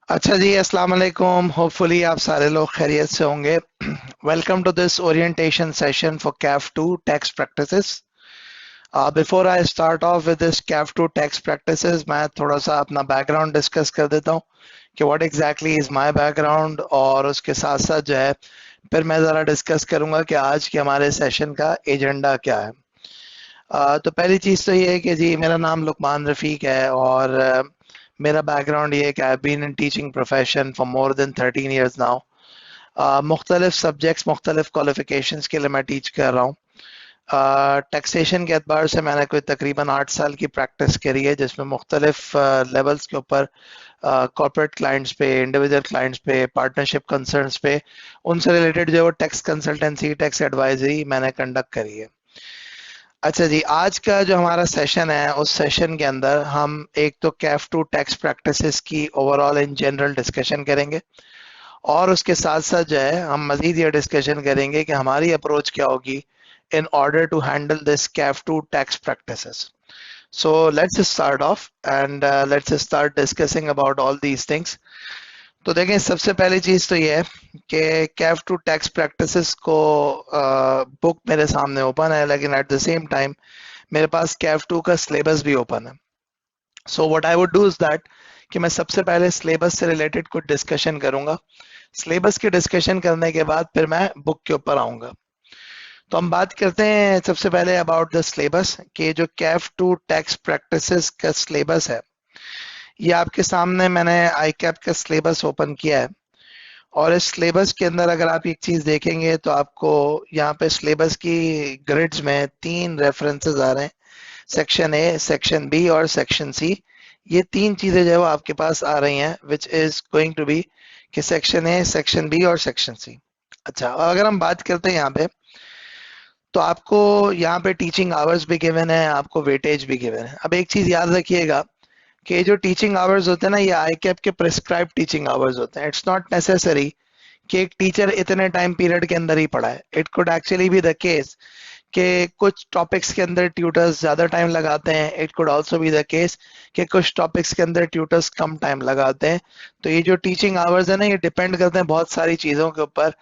अच्छा जी, अस्सलाम वालेकुम। होपफुली आप सारे लोग खैरियत से होंगे। Welcome to this orientation session for CAF 2 tax practices. Before I start off with this CAF 2 tax practices, मैं थोड़ा सा अपना बैकग्राउंड डिस्कस कर देता हूँ कि what exactly is my background, और उसके साथ साथ जो है फिर मैं ज़रा डिस्कस करूंगा कि आज के हमारे सेशन का एजेंडा क्या है। तो पहली चीज़ तो ये है कि जी मेरा नाम लुकमान रफ़ीक है, और मेरा बैकग्राउंड ये है कि I been in teaching profession for more than 13 years now. मुख्तलिफ सब्जेक्ट्स, मुख्तलिफ क्वालिफिकेशंस के लिए मैं टीच कर रहा हूँ। टैक्सेशन के एतबार से मैंने कोई तकरीबन 8 साल की प्रैक्टिस करी है, जिसमें मुख्तलिफ लेवल्स के ऊपर कॉर्पोरेट क्लाइंट्स पे, इंडिविजुअल क्लाइंट्स पे, पार्टनरशिप कंसर्न्स पे, उनसे रिलेटेड जो है वो टैक्स कंसल्टेंसी, टैक्स एडवाइजरी मैंने कंडक्ट करी है। अच्छा जी, आज का जो हमारा सेशन है, उस सेशन के अंदर हम एक तो कैफ टू टैक्स प्रैक्टिसेस की ओवरऑल इन जनरल डिस्कशन करेंगे, और उसके साथ साथ जो है हम मजीद ये डिस्कशन करेंगे कि हमारी अप्रोच क्या होगी in order to handle this CAF2 tax practices. So let's start off and let's start discussing about all these things. तो देखें, सबसे पहली चीज तो ये है कि कैफ टू टैक्स प्रैक्टिसेस को बुक मेरे सामने ओपन है, लेकिन एट द सेम टाइम मेरे पास कैफ टू का सिलेबस भी ओपन है। So what I would do is that कि मैं सबसे पहले सिलेबस से रिलेटेड कुछ डिस्कशन करूंगा। सिलेबस की डिस्कशन करने के बाद फिर मैं बुक के ऊपर आऊंगा। तो हम बात करते हैं सबसे पहले अबाउट द सिलेबस, कि जो कैफ टू टैक्स प्रैक्टिसेस का सिलेबस है, ये आपके सामने मैंने आई कैप का सिलेबस ओपन किया है। और इस सिलेबस के अंदर अगर आप एक चीज देखेंगे तो आपको यहाँ पे सिलेबस की ग्रिड्स में 3 रेफरेंसेस आ रहे हैं, सेक्शन ए, सेक्शन बी और सेक्शन सी। ये 3 चीजें जो है वो आपके पास आ रही हैं, which is going to be कि सेक्शन ए, सेक्शन बी और सेक्शन सी। अच्छा, अगर हम बात करते हैं यहाँ पे, तो आपको यहाँ पे टीचिंग आवर्स भी गिवन है, आपको वेटेज भी गिवन है। अब एक चीज याद रखिएगा कि जो टीचिंग आवर्स होते हैं ना, ये आई कैप के प्रिस्क्राइब टीचिंग आवर्स होते हैं। इट्स नॉट नेसेसरी कि एक टीचर इतने टाइम पीरियड के अंदर ही पढ़ाए। It could actually be the case कि कुछ टॉपिक्स के अंदर ट्यूटर्स ज्यादा टाइम लगाते हैं। It could also be the case कि कुछ टॉपिक्स के अंदर ट्यूटर्स कम टाइम लगाते हैं। तो ये जो टीचिंग आवर्स है ना, ये डिपेंड करते हैं बहुत सारी चीजों के ऊपर,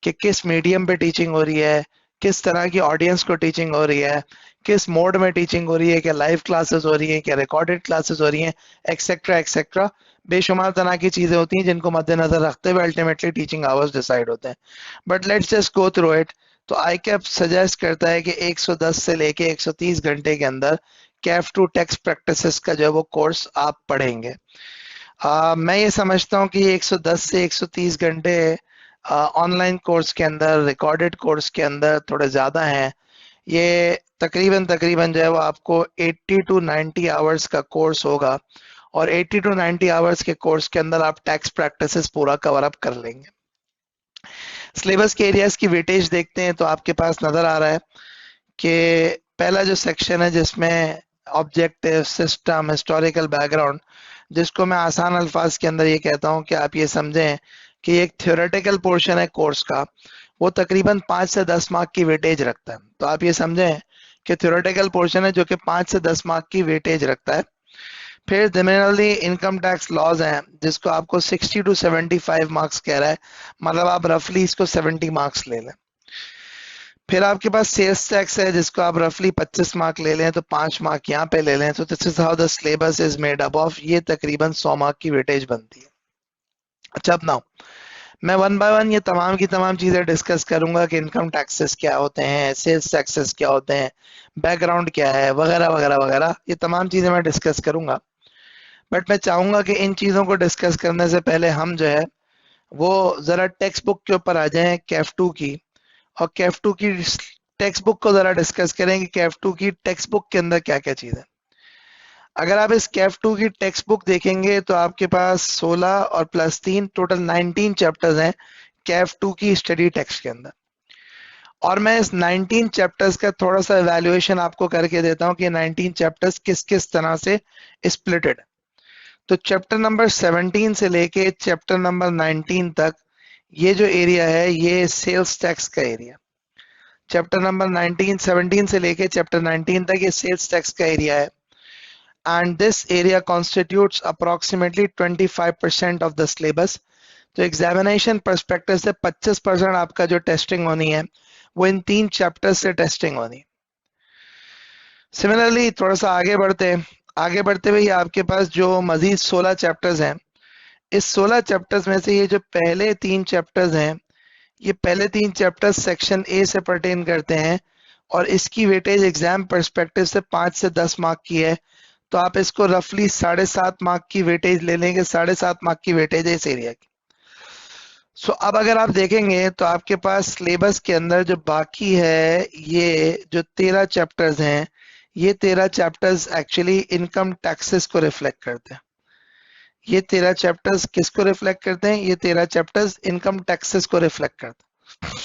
कि किस मीडियम पे टीचिंग हो रही है, किस तरह की ऑडियंस को टीचिंग हो रही है, किस मोड में टीचिंग हो रही है, क्या लाइव क्लासेस हो रही है, क्या रिकॉर्डेड क्लासेस हो रही हैं, एक्सेट्रा एक्सेट्रा। बेशुमार तरह की चीजें होती हैं जिनको मद्देनजर रखते हुए अल्टीमेटली टीचिंग आवर्स डिसाइड होते हैं। But let's just go through it. तो आई कैप सजेस्ट करता है कि 110 से लेके 130 घंटे के अंदर कैफ टू टेक्स्ट प्रैक्टिसेस का जो है वो कोर्स आप पढ़ेंगे। मैं ये समझता हूँ कि 110 से 130 घंटे ऑनलाइन कोर्स के अंदर, रिकॉर्डेड कोर्स के अंदर थोड़े ज़्यादा हैं। ये तकरीबन तकरीबन जो है वो आपको 80 टू 90 आवर्स का कोर्स होगा, और 80 टू 90 आवर्स के कोर्स के अंदर आप टैक्स प्रैक्टिसेस पूरा कवर अप कर लेंगे। सिलेबस के एरियाज की वेटेज देखते हैं तो आपके पास नज़र आ रहा है कि पहला जो सेक्शन है जिसमें ऑब्जेक्टिव, सिस्टम, हिस्टोरिकल बैकग्राउंड, जिसको मैं आसान अल्फाज के अंदर ये कहता हूँ कि आप ये समझें कि एक थ्योरेटिकल पोर्शन है कोर्स का, वो तकरीबन 5 से 10 मार्क की वेटेज रखता है। तो आप ये समझें कि थ्योरेटिकल पोर्शन है जो कि 5 से 10 मार्क की वेटेज रखता है। फिर सिमिलरली इनकम टैक्स लॉज हैं, जिसको आपको 60 टू 75 मार्क्स कह रहा है, मतलब आप रफली इसको 70 मार्क्स ले लें। फिर आपके पास सेल्स टैक्स है, जिसको आप रफली 25 मार्क ले लें, तो 5 मार्क यहाँ पे ले लें। तो this is how the syllabus is made up of. ये तकरीबन 100 मार्क की वेटेज बनती है। अच्छा, अब नाउ मैं वन बाय वन ये तमाम की तमाम चीजें डिस्कस करूंगा कि इनकम टैक्सेस क्या होते हैं, सेल्स टैक्सेस क्या होते हैं, बैकग्राउंड क्या है, वगैरह वगैरह वगैरह। ये तमाम चीजें मैं डिस्कस करूंगा। बट मैं चाहूंगा कि इन चीजों को डिस्कस करने से पहले हम जो है वो जरा टेक्स्ट बुक के ऊपर आ जाएं, कैफ टू की। और कैफ टू की टेक्स्ट बुक को जरा डिस्कस करें कि कैफ टू की टेक्स्ट बुक के अंदर क्या क्या चीज है। अगर आप इस कैफ टू की टेक्स्ट बुक देखेंगे तो आपके पास 16 और प्लस 3 टोटल 19 चैप्टर्स हैं कैफ टू की स्टडी टेक्स्ट के अंदर। और मैं इस 19 चैप्टर्स का थोड़ा सा एवेल्युएशन आपको करके देता हूँ कि 19 चैप्टर्स किस किस तरह से स्प्लिटेड है। तो चैप्टर नंबर 17 से लेके चैप्टर नंबर 19 तक ये जो एरिया है, ये सेल्स टैक्स का एरिया। चैप्टर नंबर 19 17 से लेके चैप्टर 19 तक ये सेल्स टैक्स का एरिया है। and this area constitutes approximately 25% of the syllabus. तो एग्जामिनेशन परस्पेक्टिव से 25% आपका जो टेस्टिंग होनी है वो इन 3 चैप्टर्स से टेस्टिंग होनी है। सिमिलरली थोड़ा सा आगे बढ़ते हुए आपके पास जो मजीद 16 चैप्टर्स हैं, इस 16 चैप्टर्स में से ये जो पहले 3 चैप्टर्स हैं, ये पहले 3 चैप्टर्स सेक्शन ए से पर्टेन करते हैं और इसकी वेटेज एग्जाम पर्सपेक्टिव से 5 से 10 मार्क की है। तो आप इसको रफली 7.5 मार्क की वेटेज ले लेंगे, 7.5 मार्क की वेटेज है इस एरिया की। सो अब अगर आप देखेंगे तो आपके पास सिलेबस के अंदर जो बाकी है, ये जो 13 चैप्टर्स हैं, ये 13 चैप्टर्स एक्चुअली इनकम टैक्सेस को रिफ्लेक्ट करते हैं। ये 13 चैप्टर्स किसको रिफ्लेक्ट करते हैं? ये 13 चैप्टर्स इनकम टैक्सेस को रिफ्लेक्ट करते हैं।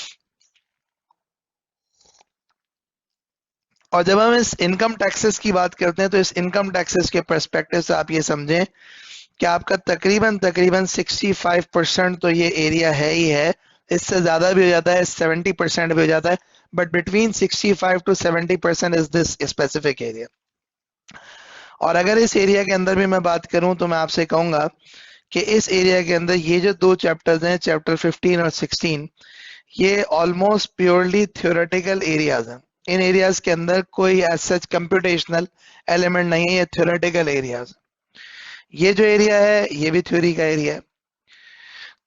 और जब हम इस इनकम टैक्सेस की बात करते हैं तो इस इनकम टैक्सेस के पर्सपेक्टिव से आप ये समझें कि आपका तकरीबन 65% तो ये एरिया है ही है, इससे ज्यादा भी हो जाता है, 70% भी हो जाता है, but between 65 to 70% is this specific area. और अगर इस एरिया के अंदर भी मैं बात करूं तो मैं आपसे कहूंगा कि इस एरिया के अंदर ये जो 2 चैप्टर्स हैं, चैप्टर 15 और 16, ये ऑलमोस्ट प्योरली थ्योरेटिकल एरियाज हैं। इन एरियाज के अंदर कोई एज सच कंप्यूटेशनल एलिमेंट नहीं है, ये थ्योरेटिकल एरियाज। ये जो एरिया है ये भी थ्योरी का एरिया है।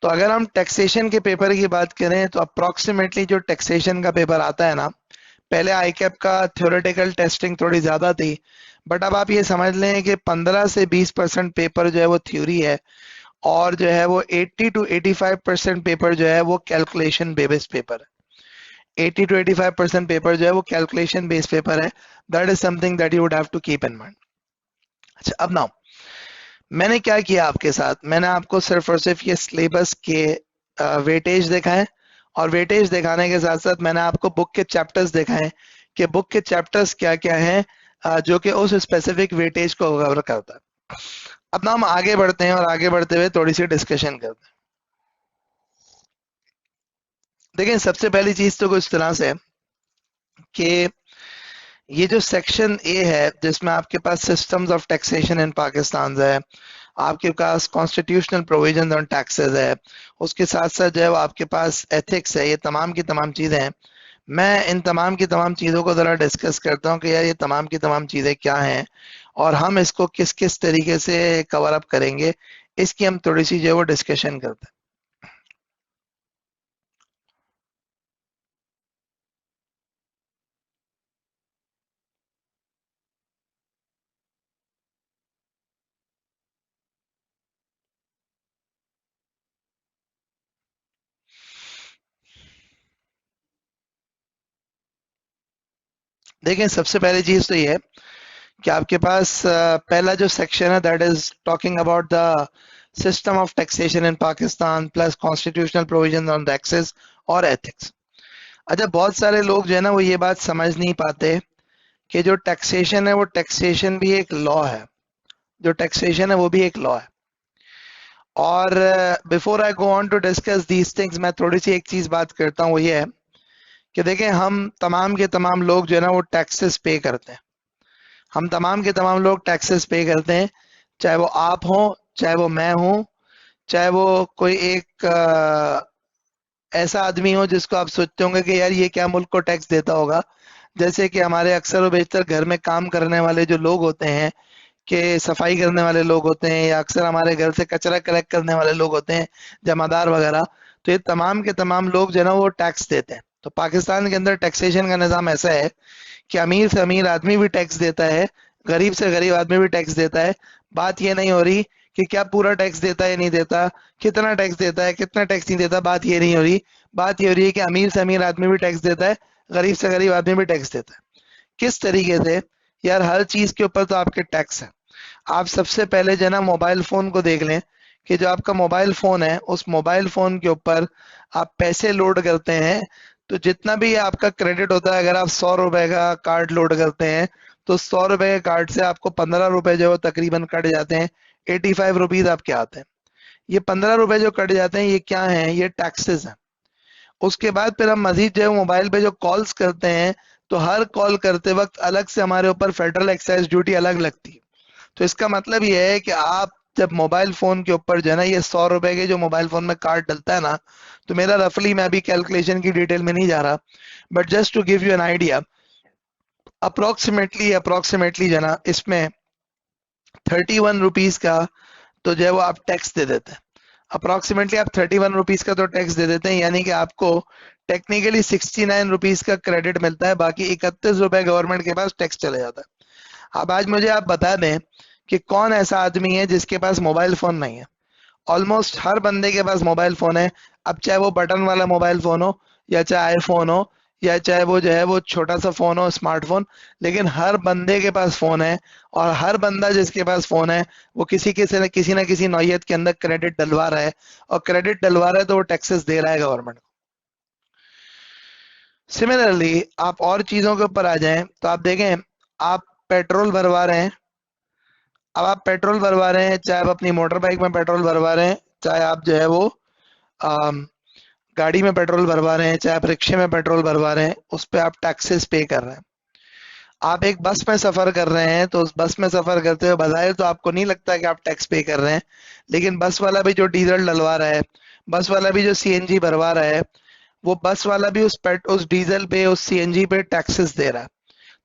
तो अगर हम टैक्सेशन के पेपर की बात करें तो अप्रोक्सीमेटली जो टैक्सेशन का पेपर आता है ना, पहले आईकैप का थ्योरेटिकल टेस्टिंग थोड़ी ज्यादा थी, बट अब आप ये समझ लें कि 15 से 20% पेपर जो है वो थ्योरी है और जो है वो 80 to 85% पेपर जो है वो कैलकुलेशन बेस्ड पेपर है। 80 to 85% पेपर जो है वो कैलकुलेशन बेस्ड पेपर है। That is something that you would have to keep in mind. अच्छा, अब नाउ मैंने क्या किया आपके साथ, मैंने आपको सिर्फ और सिर्फ ये सिलेबस के वेटेज दिखाए और वेटेज दिखाने के साथ साथ मैंने आपको बुक के चैप्टर्स दिखाए कि बुक के चैप्टर्स क्या क्या हैं जो कि उस स्पेसिफिक वेटेज को कवर करता है। अब ना हम आगे बढ़ते हैं और आगे बढ़ते हुए थोड़ी सी डिस्कशन करते हैं। देखिए, सबसे पहली चीज तो कुछ तरह से कि ये जो सेक्शन ए है जिसमें आपके पास systems of taxation in Pakistan है, आपके पास कॉन्स्टिट्यूशनल प्रोविजन ऑन टैक्सेस है, उसके साथ साथ जो है वो आपके पास एथिक्स है, ये तमाम की तमाम चीजें हैं। मैं इन तमाम की तमाम चीजों को जरा डिस्कस करता हूँ कि यार ये तमाम की तमाम चीजें क्या हैं और हम इसको किस किस तरीके से कवर अप करेंगे, इसकी हम थोड़ी सी जो है वो डिस्कशन करते हैं। देखें, सबसे पहली चीज तो ये है कि आपके पास पहला जो सेक्शन है that is talking about the system of taxation in Pakistan plus constitutional provision on taxes और एथिक्स। अच्छा, बहुत सारे लोग जो है ना वो ये बात समझ नहीं पाते कि जो टैक्सेशन है वो टैक्सेशन भी एक लॉ है, जो टैक्सेशन है वो भी एक लॉ है। और before I go on to discuss these things, मैं थोड़ी सी एक चीज बात करता हूँ, वो ये है कि देखें, हम तमाम के तमाम लोग जो है ना वो टैक्सेस पे करते हैं। हम तमाम के तमाम लोग टैक्सेस पे करते हैं, चाहे वो आप हो, चाहे वो मैं हूं, चाहे वो कोई एक ऐसा आदमी हो जिसको आप सोचते होंगे कि यार ये क्या मुल्क को टैक्स देता होगा। जैसे कि हमारे अक्सर व बेशतर घर में काम करने वाले जो लोग होते हैं, कि सफाई करने वाले लोग होते हैं, या अक्सर हमारे घर से कचरा कलेक्ट करने वाले लोग होते हैं, जमादार वगैरह, तो ये तमाम के तमाम लोग जो है ना वो टैक्स देते हैं। तो पाकिस्तान के अंदर टैक्सेशन का निज़ाम ऐसा है कि अमीर से अमीर आदमी भी टैक्स देता है, गरीब से गरीब आदमी भी टैक्स देता है। बात ये नहीं हो रही कि क्या पूरा टैक्स देता है या नहीं देता, कितना टैक्स देता है, कितना टैक्स नहीं देता, बात ये नहीं हो रही। बात ये हो रही है कि अमीर से अमीर आदमी भी टैक्स देता है, गरीब से गरीब आदमी भी टैक्स देता है। किस तरीके से? यार, हर चीज के ऊपर तो आपके टैक्स है। आप सबसे पहले जो है ना मोबाइल फोन को देख लें कि जो आपका मोबाइल फोन है उस मोबाइल फोन के ऊपर आप पैसे लोड करते हैं, तो जितना भी आपका क्रेडिट होता है, अगर आप 100 रुपए का कार्ड लोड करते हैं तो 100 रुपए के कार्ड से आपको 15 रुपए जो है तकरीबन कट जाते हैं, 85 रुपीज आपके आते हैं। ये 15 रुपए जो कट जाते हैं ये क्या है? ये टैक्सेस हैं। उसके बाद फिर हम मजीद जो है मोबाइल पे जो कॉल्स करते हैं, तो हर कॉल करते वक्त अलग से हमारे ऊपर फेडरल एक्साइज ड्यूटी अलग लगती है। तो इसका मतलब ये है कि आप जब मोबाइल फोन के ऊपर जो है ना ये 100 रुपए के जो मोबाइल फोन में कार्ड डलता है ना, तो मेरा रफली, मैं अभी कैलकुलेशन की डिटेल में नहीं जा रहा, but just to give you an idea, approximately जो है ना इसमें 31 रुपीज का तो जो है वो आप टैक्स दे देते हैं। अप्रोक्सीमेटली आप 31 रुपीज का तो टैक्स दे देते हैं, यानी कि आपको टेक्निकली 69 रुपीज का क्रेडिट मिलता है, बाकी 31 रुपए गवर्नमेंट के पास टैक्स चले जाता है। अब आज मुझे आप बता दें कि कौन ऐसा आदमी है जिसके पास मोबाइल फोन नहीं है। ऑलमोस्ट हर बंदे के पास मोबाइल फोन है, अब चाहे वो बटन वाला मोबाइल फोन हो, या चाहे आईफोन हो, या चाहे वो जो है वो छोटा सा फोन हो, स्मार्टफोन, लेकिन हर बंदे के पास फोन है। और हर बंदा जिसके पास फोन है वो किसी ना किसी नौयत के अंदर क्रेडिट डलवा रहा है, और क्रेडिट डलवा रहा है तो वो टैक्सेस दे रहा है गवर्नमेंट को। सिमिलरली आप और चीजों के ऊपर आ जाएं तो आप देखें, आप पेट्रोल भरवा रहे हैं। अब आप पेट्रोल भरवा रहे हैं, चाहे आप अपनी मोटर बाइक में पेट्रोल भरवा रहे हैं, चाहे आप जो है वो गाड़ी में पेट्रोल भरवा रहे हैं, चाहे आप रिक्शे में पेट्रोल भरवा रहे हैं, उस पर आप टैक्सेस पे कर रहे हैं। आप एक बस में सफर कर रहे हैं तो उस बस में सफर करते हुए बजाय तो आपको नहीं लगता कि आप टैक्स पे कर रहे हैं, लेकिन बस वाला भी जो डीजल डलवा रहा है, बस वाला भी जो सीएनजी भरवा रहा है, वो बस वाला भी उस डीजल पे, उस सीएनजी पे टैक्सेस दे रहा है।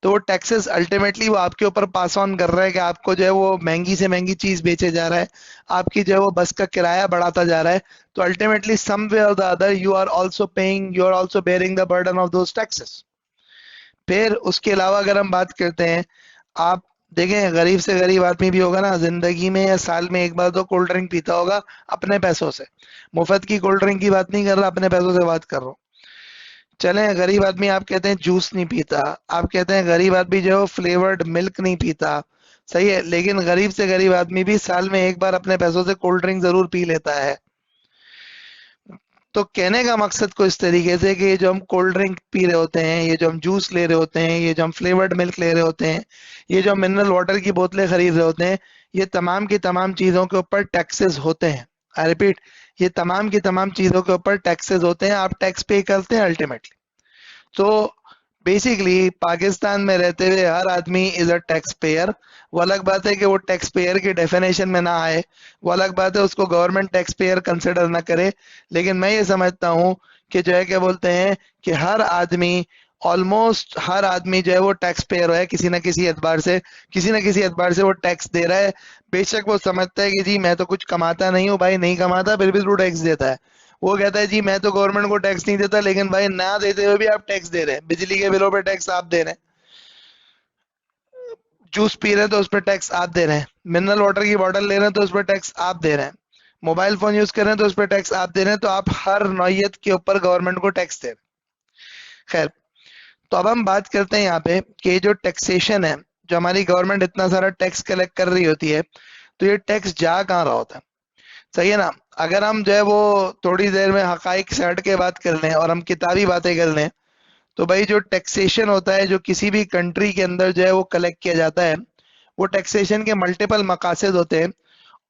तो वो टैक्सेस अल्टीमेटली वो आपके ऊपर पास ऑन कर रहा है कि आपको जो है वो महंगी से महंगी चीज बेचे जा रहा है, आपकी जो है वो बस का किराया बढ़ाता जा रहा है। तो अल्टीमेटली समवे और the other you are also bearing the burden of those taxes. फिर उसके अलावा अगर हम बात करते हैं, आप देखें गरीब से गरीब आदमी भी होगा ना, जिंदगी में या साल में एक बार तो कोल्ड ड्रिंक पीता होगा अपने पैसों से। मुफ्त की कोल्ड ड्रिंक की बात नहीं कर रहा, अपने पैसों से बात कर रहा हूँ। चले गरीब आदमी, आप कहते हैं जूस नहीं पीता, आप कहते हैं गरीब आदमी जो है फ्लेवर्ड मिल्क नहीं पीता, सही है, लेकिन गरीब से गरीब आदमी भी साल में एक बार अपने पैसों से कोल्ड ड्रिंक जरूर पी लेता है। तो कहने का मकसद को इस तरीके से कि ये जो हम कोल्ड ड्रिंक पी रहे होते हैं, ये जो हम जूस ले रहे होते हैं, ये जो हम फ्लेवर्ड मिल्क ले रहे होते हैं, ये जो हम मिनरल वाटर की बोतलें खरीद रहे होते हैं, ये तमाम की तमाम चीजों के ऊपर टैक्सेस होते हैं। आई रिपीट, ये तमाम की तमाम चीजों के ऊपर टैक्सेस होते हैं, आप टैक्स पे करते हैं अल्टीमेटली। तो बेसिकली पाकिस्तान में रहते हुए हर आदमी इज अ टैक्स पेयर। वो अलग बात है कि वो टैक्स पेयर की डेफिनेशन में ना आए, वो अलग बात है उसको गवर्नमेंट टैक्स पेयर कंसिडर ना करे, लेकिन मैं ये समझता हूँ कि जो है क्या बोलते हैं कि हर आदमी, ऑलमोस्ट हर आदमी जो है वो टैक्स पेयर है, किसी ना किसी एतबार से, किसी ना किसी एतबार से वो टैक्स दे रहा है। बेशक वो समझता है कि जी मैं तो कुछ कमाता नहीं हूँ, भाई नहीं कमाता फिर भी तू टैक्स देता है। वो कहता है जी मैं तो गवर्नमेंट को टैक्स नहीं देता, लेकिन भाई ना देते हुए भी आप टैक्स दे रहे हैं, बिजली के बिलों पे टैक्स आप दे रहे हैं, जूस पी रहे हैं तो उस पर टैक्स आप दे रहे हैं, मिनरल वाटर की बॉटल ले रहे हैं तो उस पर टैक्स आप दे रहे हैं, मोबाइल फोन यूज कर रहे हैं तो उस पर टैक्स आप दे रहे हैं, तो आप हर नौयत के ऊपर गवर्नमेंट को टैक्स दे रहे हैं। खैर, तो अब हम बात करते हैं यहाँ पे कि जो टैक्सेशन है, जो हमारी गवर्नमेंट इतना सारा टैक्स कलेक्ट कर रही होती है, तो ये टैक्स जा कहाँ रहा होता है, सही है ना। अगर हम जो है वो थोड़ी देर में हकाइक से हट के बात कर लें और हम किताबी बातें कर लें, तो भाई जो टैक्सेशन होता है, जो किसी भी कंट्री के अंदर जो है वो कलेक्ट किया जाता है, वो टैक्सेशन के मल्टीपल मकासद होते हैं।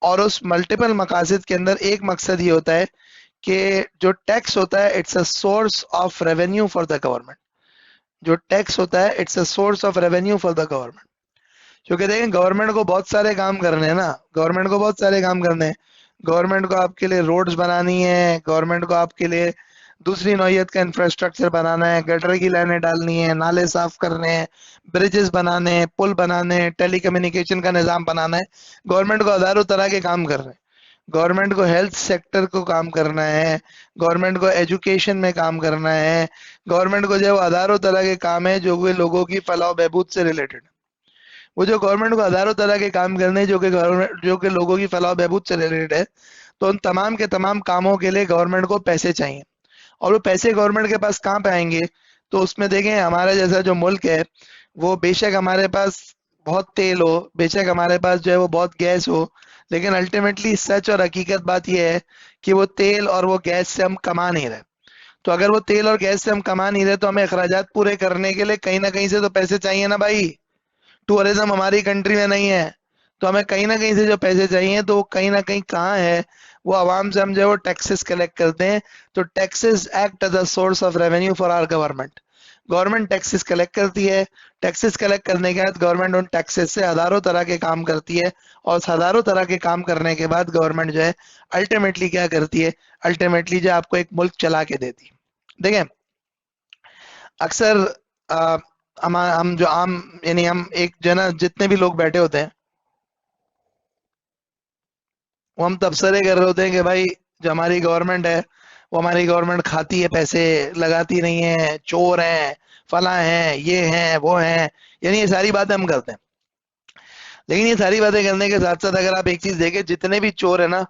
और उस मल्टीपल मकासद के अंदर एक मकसद ये होता है कि जो टैक्स होता है it's a source of revenue for the government. जो टैक्स होता है it's a source of revenue for the government. क्योंकि देखें गवर्नमेंट को बहुत सारे काम करने हैं ना, गवर्नमेंट को बहुत सारे काम करने हैं। गवर्नमेंट को आपके लिए रोड्स बनानी है, गवर्नमेंट को आपके लिए दूसरी नौयत का इंफ्रास्ट्रक्चर बनाना है, गटर की लाइनें डालनी है, नाले साफ करने हैं, ब्रिजेस बनाने हैं, पुल बनाने हैं, टेली कम्युनिकेशन का निज़ाम बनाना है। गवर्नमेंट को हजारों तरह के काम कर रहे हैं। गवर्नमेंट को हेल्थ सेक्टर को काम करना है, गवर्नमेंट को एजुकेशन में काम करना है, गवर्नमेंट को जो है वो हजारों तरह के काम है जो कि लोगों की फलाह बहबूद से रिलेटेड है। वो जो गवर्नमेंट को हजारों तरह के काम करने हैं जो कि लोगों की फलाह बहबूद से रिलेटेड है, तो उन तमाम के तमाम कामों के लिए गवर्नमेंट को पैसे चाहिए। और वो पैसे गवर्नमेंट के पास कहाँ पे आएंगे, तो उसमें देखें हमारा जैसा जो मुल्क है, वो बेशक हमारे पास बहुत तेल हो, बेशक हमारे पास जो है वो बहुत गैस हो, लेकिन अल्टीमेटली सच और हकीकत बात यह है कि वो तेल और वो गैस से हम कमा नहीं रहे। तो अगर वो तेल और गैस से हम कमा नहीं रहे, तो हमें अखराजात पूरे करने के लिए कहीं ना कहीं से तो पैसे चाहिए ना भाई। टूरिज्म हमारी कंट्री में नहीं है, तो हमें कहीं ना कहीं से जो पैसे चाहिए, तो वो कहीं ना कहीं कहाँ है, वो आवाम से हम जो है वो टैक्सेस कलेक्ट करते हैं। तो taxes act as a source of revenue for our government. Government taxes collect करती है। टैक्सेस कलेक्ट करने के बाद गवर्नमेंट उन टैक्सेस से हजारों तरह के काम करती है, और उस हजारों तरह के काम करने के बाद गवर्नमेंट जो है अल्टीमेटली क्या करती है, अल्टीमेटली जो आपको एक मुल्क चला के देती है। देखें, अक्सर हम जो आम, यानी हम एक जो है ना, जितने भी लोग बैठे होते हैं वो हम तबसरे कर रहे होते हैं कि भाई जो हमारी गवर्नमेंट है वो हमारी गवर्नमेंट खाती है पैसे, लगाती नहीं है, चोर हैं, फला हैं, ये हैं, वो हैं, यानी ये सारी बातें हम करते हैं। लेकिन ये सारी बातें करने के साथ साथ अगर आप एक चीज देखें, जितने भी चोर है ना,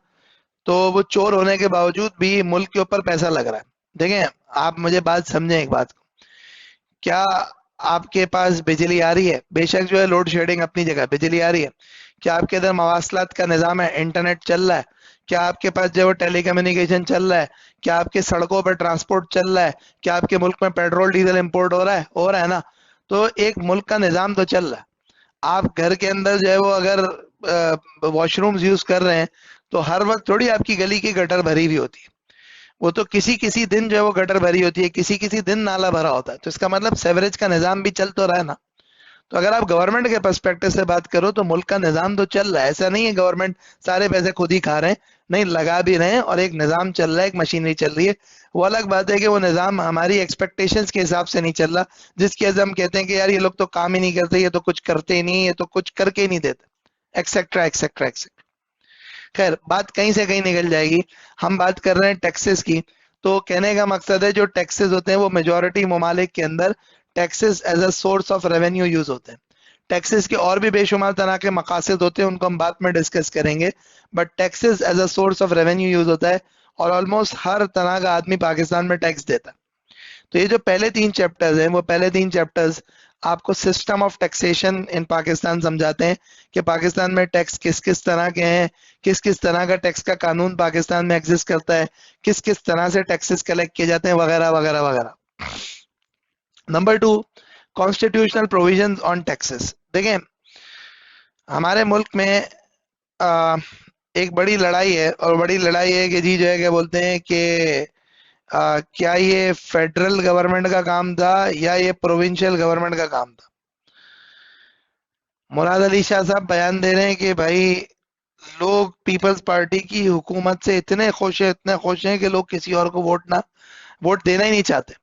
तो वो चोर होने के बावजूद भी मुल्क के ऊपर पैसा लग रहा है। देखें, आप मुझे बात समझें एक बात, क्या आपके पास बिजली आ रही है? बेशक जो है लोड शेडिंग अपनी जगह, बिजली आ रही है। क्या आपके इधर मवासलात का निजाम है, इंटरनेट चल रहा है? क्या आपके पास जो है टेलीकम्युनिकेशन चल रहा है? क्या आपके सड़कों पर ट्रांसपोर्ट चल रहा है? क्या आपके मुल्क में पेट्रोल डीजल इंपोर्ट हो रहा है? हो रहा है ना। तो एक मुल्क का निजाम तो चल रहा है। आप घर के अंदर जो है वो अगर वॉशरूम्स यूज कर रहे हैं, तो हर वक्त थोड़ी आपकी गली की गटर भरी हुई होती है। वो तो किसी किसी दिन जो है वो गटर भरी होती है, किसी किसी दिन नाला भरा होता है। तो इसका मतलब सेवरेज का निजाम भी चल तो रहा है ना। तो अगर आप गवर्नमेंट के पर्सपेक्टिव से बात करो तो मुल्क का निजाम तो चल रहा है। ऐसा नहीं है गवर्नमेंट सारे पैसे खुद ही खा रहे हैं, नहीं, लगा भी रहे हैं, और एक निजाम चल रहा है, एक मशीनरी चल रही है। वो अलग बात है कि वो निजाम हमारी एक्सपेक्टेशंस के हिसाब से नहीं चल रहा, जिसकी वजह से हम कहते हैं कि यार ये लोग तो काम ही नहीं करते, ये तो कुछ करते ही नहीं, ये तो कुछ करके ही नहीं देते, एक्सेट्रा एक्सेट्रा एक्सेट्रा। खैर, बात कहीं से कहीं निकल जाएगी। हम बात कर रहे हैं टैक्सेस की। तो कहने का मकसद है जो टैक्सेस होते हैं वो मेजोरिटी ममालिक के अंदर taxes as a source of revenue use होते हैं। टैक्सेस के और भी बेशुमार तरह के मकासद होते हैं, उनको हम बाद में डिस्कस करेंगे, but taxes as a source of revenue use होता है, और ऑलमोस्ट हर तरह का आदमी पाकिस्तान में टैक्स देता है। तो ये जो पहले 3 चैप्टर्स हैं, वो पहले 3 चैप्टर्स आपको system of taxation in Pakistan समझाते हैं कि पाकिस्तान में टैक्स किस किस तरह के हैं, किस किस तरह का टैक्स का कानून पाकिस्तान में एग्जिस्ट करता है, किस किस तरह से टैक्सेस कलेक्ट किए जाते हैं, वगैरह वगैरह वगैरह। Number 2, constitutional provisions on taxes. देखें, हमारे मुल्क में आ, एक बड़ी लड़ाई है, और बड़ी लड़ाई है कि जी जो है क्या बोलते हैं कि क्या ये फेडरल गवर्नमेंट का काम था या ये प्रोविंशियल गवर्नमेंट का काम था। मुराद अली शाह साहब बयान दे रहे हैं कि भाई लोग पीपल्स पार्टी की हुकूमत से इतने खुश हैं, इतने खुश हैं कि लोग किसी और को वोट देना ही नहीं चाहते।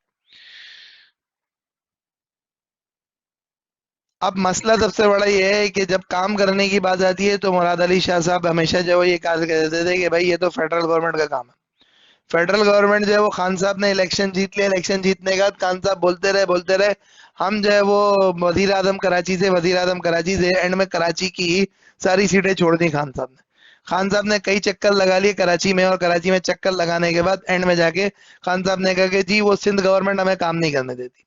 अब मसला सबसे बड़ा ये है कि जब काम करने की बात आती है तो मुराद अली शाह साहब हमेशा जो है ये कहा कहते थे कि भाई ये तो फेडरल गवर्नमेंट का काम है। फेडरल गवर्नमेंट जो है वो खान साहब ने इलेक्शन जीत लिया, इलेक्शन जीतने के बाद खान साहब बोलते रहे हम जो है वो वजीर आजम कराची से एंड में कराची की सारी सीटें छोड़ दी खान साहब ने। खान साहब ने कई चक्कर लगा लिए कराची में, और कराची में चक्कर लगाने के बाद एंड में जाके खान साहब ने कहा कि जी वो सिंध गवर्नमेंट हमें काम नहीं करने देती।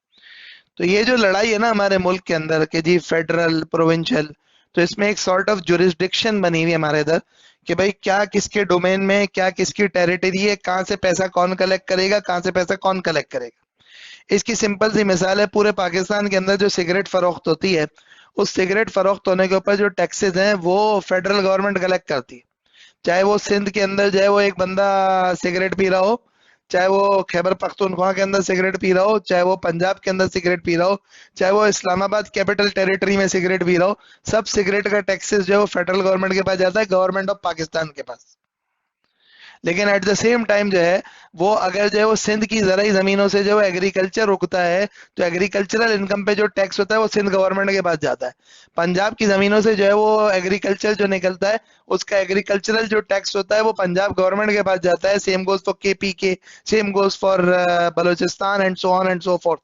तो ये जो लड़ाई है ना हमारे मुल्क के अंदर कि जी फेडरल प्रोविंशियल, तो इसमें एक सॉर्ट ऑफ जुरिस्डिक्शन बनी हुई है हमारे इधर कि भाई क्या किसके डोमेन में, क्या किसकी टेरिटरी है, कहाँ से पैसा कौन कलेक्ट करेगा, कहाँ से पैसा कौन कलेक्ट करेगा। इसकी सिंपल सी मिसाल है, पूरे पाकिस्तान के अंदर जो सिगरेट फरोख्त होती है, उस सिगरेट फरोख्त होने के ऊपर जो टैक्सेस हैं वो फेडरल गवर्नमेंट कलेक्ट करती है। चाहे वो सिंध के अंदर जो है वो एक बंदा सिगरेट पी रहा हो, चाहे वो खैबर पख्तूनख्वा के अंदर सिगरेट पी रहा हो, चाहे वो पंजाब के अंदर सिगरेट पी रहा हो, चाहे वो इस्लामाबाद कैपिटल टेरिटरी में सिगरेट पी रहा हो, सब सिगरेट का टैक्सेस जो है वो फेडरल गवर्नमेंट के पास जाता है, गवर्नमेंट ऑफ पाकिस्तान के पास। लेकिन एट द सेम टाइम जो है वो अगर जो है वो सिंध की जराई जमीनों से जो है एग्रीकल्चर उगता है, तो एग्रीकल्चरल इनकम पे जो टैक्स होता है वो सिंध गवर्नमेंट के पास जाता है। पंजाब की जमीनों से जो है वो एग्रीकल्चर जो निकलता है, उसका एग्रीकल्चरल जो टैक्स होता है वो पंजाब गवर्नमेंट के पास जाता है। सेम गोज फॉर के, same goes for Balochistan and so on and so fourth.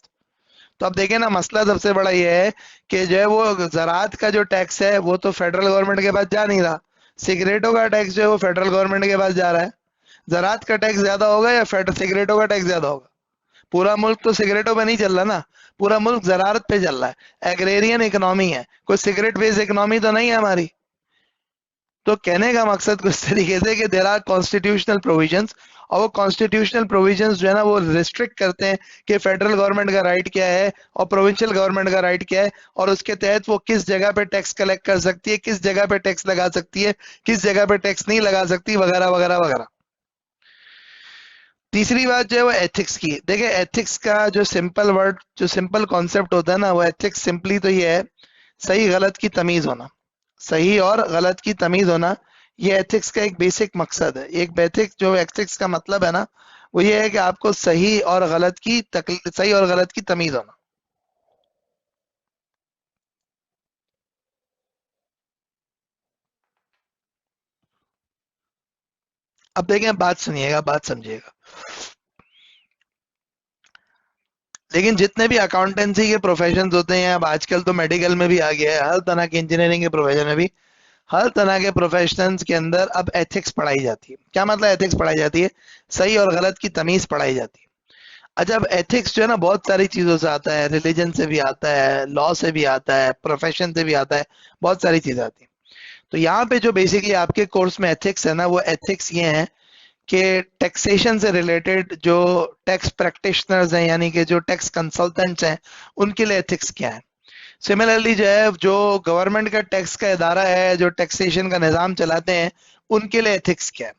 तो अब देखें ना, मसला सबसे बड़ा ये है कि जो है वो ज़राअत का जो टैक्स है वो तो फेडरल गवर्नमेंट के पास जा नहीं रहा, सिगरेटों का टैक्स जो है वो फेडरल गवर्नमेंट के पास जा रहा है। ज़राअत का टैक्स ज्यादा होगा या सिगरेटों का टैक्स ज्यादा होगा? पूरा मुल्क तो सिगरेटों पे नहीं चल रहा ना, पूरा मुल्क ज़राअत पे चल रहा है, एग्रेरियन इकोनॉमी है, कोई सिगरेट बेस्ड इकोनॉमी तो नहीं है हमारी। तो कहने का मकसद कुछ तरीके से कि देयर आर कॉन्स्टिट्यूशनल प्रोविजंस, और वो कॉन्स्टिट्यूशनल प्रोविजंस जो है ना वो रिस्ट्रिक्ट करते हैं कि फेडरल गवर्नमेंट का राइट क्या है और प्रोविंशियल गवर्नमेंट का राइट क्या है, और उसके तहत वो किस जगह पे टैक्स कलेक्ट कर सकती है, किस जगह पे टैक्स लगा सकती है, किस जगह पे टैक्स नहीं लगा सकती, वगैरह वगैरह वगैरह। तीसरी बात जो है वो एथिक्स की। देखिए एथिक्स का जो सिंपल वर्ड, जो सिंपल कॉन्सेप्ट होता है ना, वो एथिक्स सिंपली तो ये है, सही गलत की तमीज होना। सही और गलत की तमीज होना, ये एथिक्स का एक बेसिक मकसद है। एक बेसिक जो एथिक्स का मतलब है ना, वो ये है कि आपको सही और गलत की तमीज होना। अब देखें, बात सुनिएगा, बात समझिएगा। लेकिन जितने भी अकाउंटेंसी के प्रोफेशन होते हैं, अब आजकल तो मेडिकल में भी आ गया है, हर तरह के इंजीनियरिंग के प्रोफेशन में भी, हर तरह के प्रोफेशंस के अंदर अब एथिक्स पढ़ाई जाती है। क्या मतलब एथिक्स पढ़ाई जाती है? सही और गलत की तमीज पढ़ाई जाती है। अच्छा, अब एथिक्स जो है ना, बहुत सारी चीजों से आता है, रिलीजन से भी आता है, लॉ से भी आता है, प्रोफेशन से भी आता है, बहुत सारी चीजें आती हैं। तो यहाँ पे जो बेसिकली आपके कोर्स में एथिक्स है ना, वो एथिक्स ये है कि टैक्सेशन से रिलेटेड जो टैक्स प्रैक्टिशनर्स हैं, यानी कि जो टैक्स कंसल्टेंट्स हैं, उनके लिए एथिक्स क्या है। सिमिलरली जो है, जो गवर्नमेंट का टैक्स का इदारा है, जो टैक्सेशन का निज़ाम चलाते हैं, उनके लिए एथिक्स क्या है।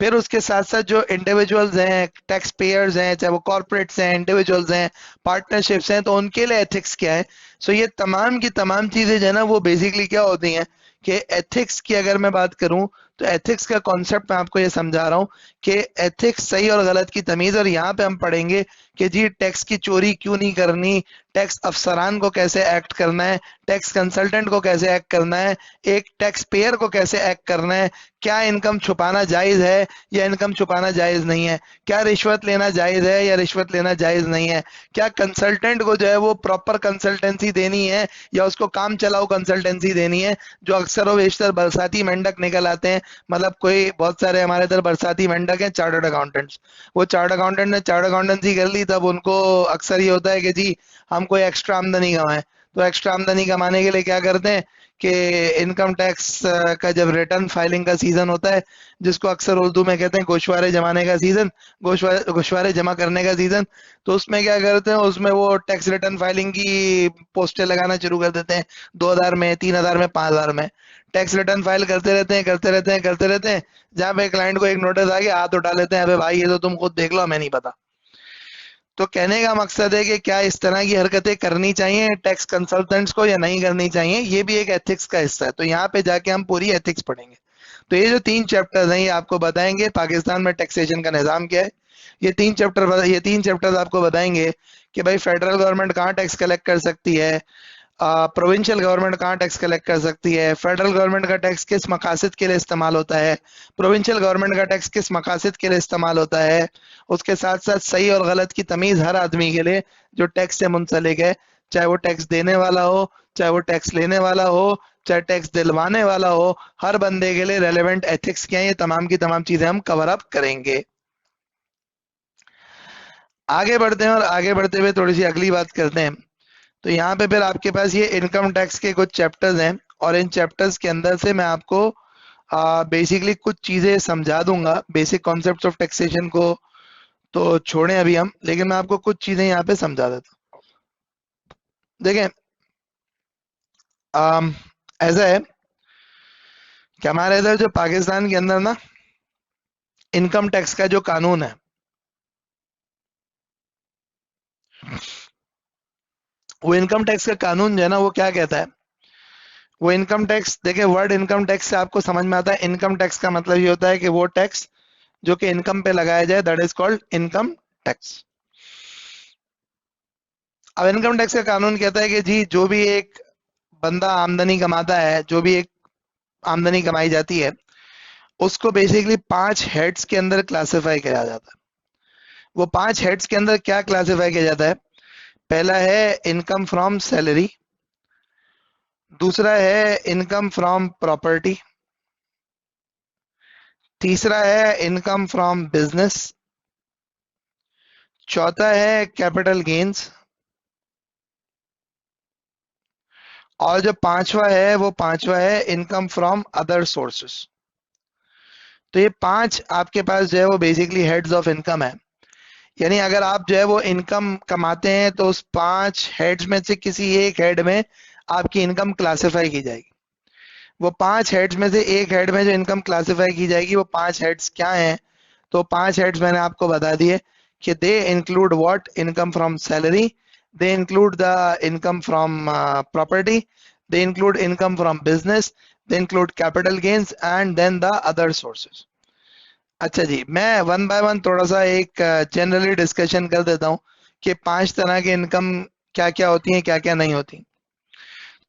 फिर उसके साथ साथ जो इंडिविजुअल्स हैं, टैक्स पेयर्स हैं, चाहे वो कॉर्पोरेट्स हैं, इंडिविजुअल्स हैं, पार्टनरशिप्स हैं, तो उनके लिए एथिक्स क्या है। सो ये तमाम की तमाम चीजें जो है ना, वो बेसिकली क्या होती हैं कि एथिक्स की अगर मैं बात करूं, तो एथिक्स का कॉन्सेप्ट मैं आपको ये समझा रहा हूं कि एथिक्स सही और गलत की तमीज। और यहाँ पे हम पढ़ेंगे कि जी टैक्स की चोरी क्यों नहीं करनी, टैक्स अफसरान को कैसे एक्ट करना है, टैक्स कंसल्टेंट को कैसे एक्ट करना है, एक टैक्स पेयर को कैसे एक्ट करना है, क्या इनकम छुपाना जायज है या इनकम छुपाना जायज नहीं है, क्या रिश्वत लेना जायज है या रिश्वत लेना जायज नहीं है, क्या कंसल्टेंट को जो है वो प्रॉपर कंसल्टेंसी देनी है या उसको काम चलाओ कंसल्टेंसी देनी है। जो अक्सर और बेशतर बरसाती मेंढक निकल आते हैं, मतलब कोई बहुत सारे हमारे इधर बरसाती मेंढक हैं, चार्टर्ड अकाउंटेंट्स। वो चार्टर्ड अकाउंटेंट ने चार्टर्ड अकाउंटेंसी कर ली, तब उनको अक्सर ये होता है कि जी हम कोई एक्स्ट्रा आमदनी कमाएं। तो एक्स्ट्रा आमदनी कमाने के लिए क्या करते हैं कि इनकम टैक्स का जब रिटर्न फाइलिंग का सीजन होता है, जिसको अक्सर उर्दू में कहते हैं गोशवारे जमाने का सीजन, गोशवारे जमा करने का सीजन, तो उसमें क्या करते हैं, उसमें वो टैक्स रिटर्न फाइलिंग की पोस्टें लगाना शुरू कर देते हैं, 2000 में, 3000 में, 5000 में। टैक्स रिटर्न फाइल करते रहते हैं, करते रहते हैं, करते रहते हैं, जहां पे क्लाइंट को एक नोटिस आ गया, हाथ उठा लेते हैं, अबे भाई ये तो तुम खुद देख लो, हमें नहीं पता। तो कहने का मकसद है कि क्या इस तरह की हरकतें करनी चाहिए टैक्स कंसल्टेंट्स को या नहीं करनी चाहिए, ये भी एक एथिक्स का हिस्सा है। तो यहाँ पे जाके हम पूरी एथिक्स पढ़ेंगे। तो ये जो 3 चैप्टर्स हैं, ये आपको बताएंगे पाकिस्तान में टैक्सेशन का निज़ाम क्या है। ये तीन चैप्टर्स आपको बताएंगे कि भाई फेडरल गवर्नमेंट कहाँ टैक्स कलेक्ट कर सकती है, प्रोविंशियल गवर्नमेंट कहाँ टैक्स कलेक्ट कर सकती है, फेडरल गवर्नमेंट का टैक्स किस मकासद के लिए इस्तेमाल होता है, प्रोविंशियल गवर्नमेंट का टैक्स किस मकासद के लिए इस्तेमाल होता है। उसके साथ साथ सही और गलत की तमीज हर आदमी के लिए जो टैक्स से मुंसलिक है, चाहे वो टैक्स देने वाला हो, चाहे वो टैक्स लेने वाला हो, चाहे टैक्स दिलवाने वाला हो, हर बंदे के लिए रेलेवेंट एथिक्स क्या है, ये तमाम की तमाम चीजें हम कवर अप करेंगे। आगे बढ़ते हैं और आगे बढ़ते हुए थोड़ी सी अगली बात करते हैं। तो यहाँ पे फिर आपके पास ये इनकम टैक्स के कुछ चैप्टर्स हैं, और इन चैप्टर्स के अंदर से मैं आपको बेसिकली कुछ चीजें समझा दूंगा। बेसिक कॉन्सेप्ट्स ऑफ टैक्सेशन को तो छोड़ें अभी हम, लेकिन मैं आपको कुछ चीजें यहाँ पे समझा देता हूँ। देखें, ऐसा है कि हमारे इधर जो पाकिस्तान के अंदर ना इनकम टैक्स का जो कानून है, वो इनकम टैक्स का कानून जो है ना, वो क्या कहता है, वो इनकम टैक्स, देखिए वर्ड इनकम टैक्स से आपको समझ में आता है, इनकम टैक्स का मतलब ये होता है कि वो टैक्स जो कि इनकम पे लगाया जाए, that is called income tax. अब इनकम टैक्स का कानून कहता है कि जी जो भी एक बंदा आमदनी कमाता है, जो भी एक आमदनी कमाई जाती है, उसको बेसिकली 5 हेड्स के अंदर क्लासिफाई किया जाता है। वो 5 हेड्स के अंदर क्या क्लासिफाई किया जाता है? पहला है इनकम फ्रॉम सैलरी, दूसरा है इनकम फ्रॉम प्रॉपर्टी, तीसरा है इनकम फ्रॉम बिजनेस, चौथा है कैपिटल गेन्स, और जो पांचवा है इनकम फ्रॉम अदर सोर्सेस। तो ये 5 आपके पास जो है वो बेसिकली हेड्स ऑफ इनकम है। यानी अगर आप जो है वो इनकम कमाते हैं, तो उस 5 हेड्स में से किसी एक हेड में आपकी इनकम क्लासिफाई की जाएगी। वो 5 हेड्स में से एक हेड में जो इनकम क्लासिफाई की जाएगी, वो 5 हेड्स क्या हैं? तो 5 हेड्स मैंने आपको बता दिए कि they include what, income from salary, they include the income from property, they include income from business, they include capital gains and then the other sources. अच्छा जी, मैं वन बाय वन थोड़ा सा एक जनरली डिस्कशन कर देता हूँ कि 5 तरह की इनकम क्या क्या होती हैं, क्या क्या नहीं होती।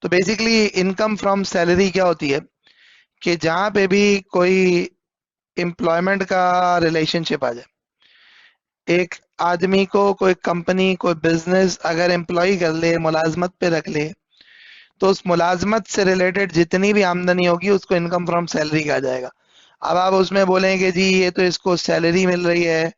तो बेसिकली इनकम फ्रॉम सैलरी क्या होती है कि जहाँ पे भी कोई एम्प्लॉयमेंट का रिलेशनशिप आ जाए, एक आदमी को कोई कंपनी कोई बिजनेस अगर एम्प्लॉय कर ले, मुलाजमत पे रख ले, तो उस मुलाजमत से रिलेटेड जितनी भी आमदनी होगी उसको इनकम फ्रॉम सैलरी कहा जाएगा। अब आप उसमें बोलेंगे जी ये तो इसको सैलरी मिल रही है,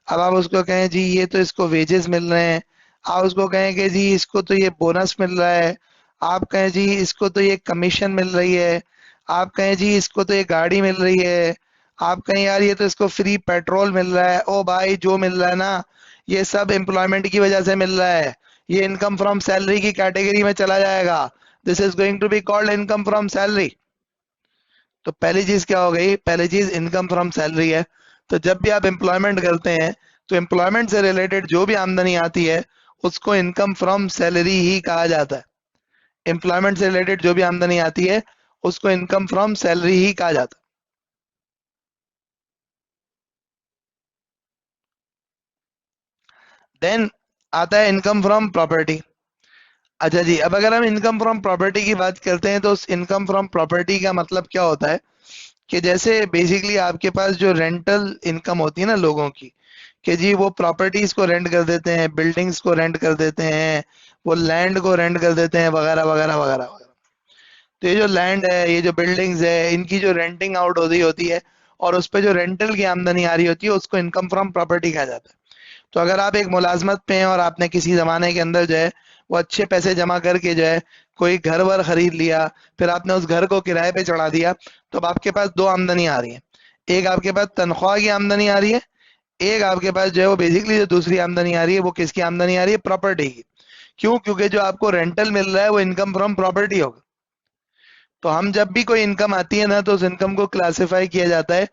अब आप उसको कहें जी ये तो इसको वेजेस मिल रहे हैं, आप उसको कहेंगे जी इसको तो ये बोनस मिल रहा है, आप कहें जी इसको तो ये कमीशन मिल रही है, आप कहें जी इसको तो ये गाड़ी मिल रही है, आप कहें यार ये तो इसको फ्री पेट्रोल मिल रहा है। ओ भाई, जो मिल रहा है ना, ये सब एम्प्लॉयमेंट की वजह से मिल रहा है, ये इनकम फ्रॉम सैलरी की कैटेगरी में चला जाएगा। This is going to be called income from salary. तो पहली चीज क्या हो गई, पहली चीज इनकम फ्रॉम सैलरी है। तो जब भी आप एम्प्लॉयमेंट करते हैं तो एम्प्लॉयमेंट से रिलेटेड जो भी आमदनी आती है उसको इनकम फ्रॉम सैलरी ही कहा जाता है। एम्प्लॉयमेंट से रिलेटेड जो भी आमदनी आती है उसको इनकम फ्रॉम सैलरी ही कहा जाता है। देन आता है इनकम फ्रॉम प्रॉपर्टी। अच्छा जी, अब अगर हम इनकम फ्रॉम प्रॉपर्टी की बात करते हैं तो उस इनकम फ्रॉम प्रॉपर्टी का मतलब क्या होता है कि जैसे बेसिकली आपके पास जो रेंटल इनकम होती है ना लोगों की, कि जी वो प्रॉपर्टीज को रेंट कर देते हैं, बिल्डिंग्स को रेंट कर देते हैं, वो लैंड को रेंट कर देते हैं, वगैरह वगैरह वगैरह वगैरह। तो ये जो लैंड है, ये जो बिल्डिंग्स है, इनकी जो रेंटिंग आउट हो रही होती है और उस पे जो रेंटल की आमदनी आ रही होती है उसको इनकम फ्रॉम प्रॉपर्टी कहा जाता है। तो अगर आप एक मुलाजमत पे हैं और आपने किसी जमाने के अंदर जो है वो अच्छे पैसे जमा करके जो है कोई घर वर खरीद लिया, फिर आपने उस घर को किराए पे चढ़ा दिया, तो अब आपके पास दो आमदनी आ रही है। एक आपके पास तनख्वाह की आमदनी आ रही है, एक आपके पास जो है वो बेसिकली जो दूसरी आमदनी आ रही है वो किसकी आमदनी आ रही है, प्रॉपर्टी की। क्यों? क्योंकि जो आपको रेंटल मिल रहा है वो इनकम फ्रॉम प्रॉपर्टी होगा। तो हम जब भी कोई इनकम आती है ना तो उस इनकम को क्लासिफाई किया जाता है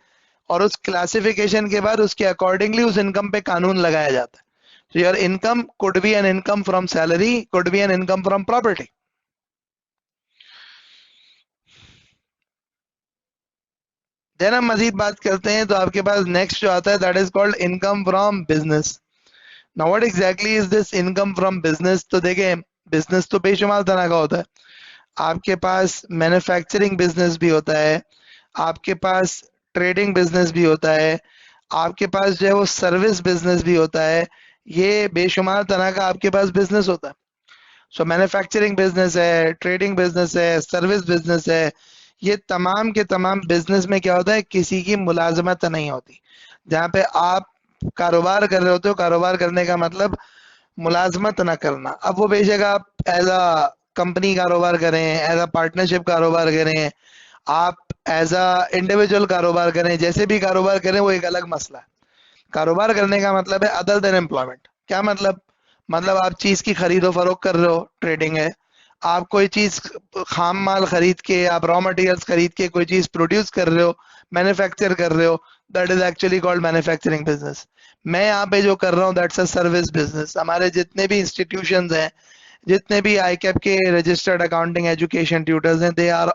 और उस क्लासिफिकेशन के बाद उसके अकॉर्डिंगली उस इनकम पे कानून लगाया जाता है। So your income could be an income from salary, could be an income from property. Then हम मजीद बात करते हैं तो आपके पास नेक्स्ट जो आता है that is called income from business. Now what exactly is this income from business? तो देखें, बिजनेस तो बेशुमार तरह का होता है। आपके पास मैन्युफैक्चरिंग बिजनेस भी होता है, आपके पास ट्रेडिंग बिजनेस भी होता है, आपके पास जो है वो सर्विस बिजनेस भी होता है। ये बेशुमार तरह का आपके पास बिजनेस होता है। सो मैन्युफैक्चरिंग बिजनेस है, ट्रेडिंग बिजनेस है, सर्विस बिजनेस है। ये तमाम के तमाम बिजनेस में क्या होता है, किसी की मुलाजमत नहीं होती। जहाँ पे आप कारोबार कर रहे होते हो, कारोबार करने का मतलब मुलाजमत ना करना। अब वो बेशक आप एज अ कंपनी कारोबार करें, एज अ पार्टनरशिप कारोबार करें, आप एज अ इंडिविजुअल कारोबार करें, जैसे भी कारोबार करें वो एक अलग मसला है। कारोबार करने का मतलब है अदर देन एम्प्लॉयमेंट। क्या मतलब? मतलब आप चीज की खरीदो फरोख्त कर रहे हो, ट्रेडिंग है। आप कोई चीज खाम माल खरीद के, आप रॉ मटेरियल्स खरीद के कोई चीज प्रोड्यूस कर रहे हो, मैन्युफैक्चर कर रहे हो, that is actually called manufacturing business. मैं यहाँ पे जो कर रहा हूँ दैट्स अ सर्विस बिजनेस। हमारे जितने भी इंस्टीट्यूशंस हैं, जितने भी आई कैप के रजिस्टर्ड अकाउंटिंग एजुकेशन ट्यूटर्स हैं, they are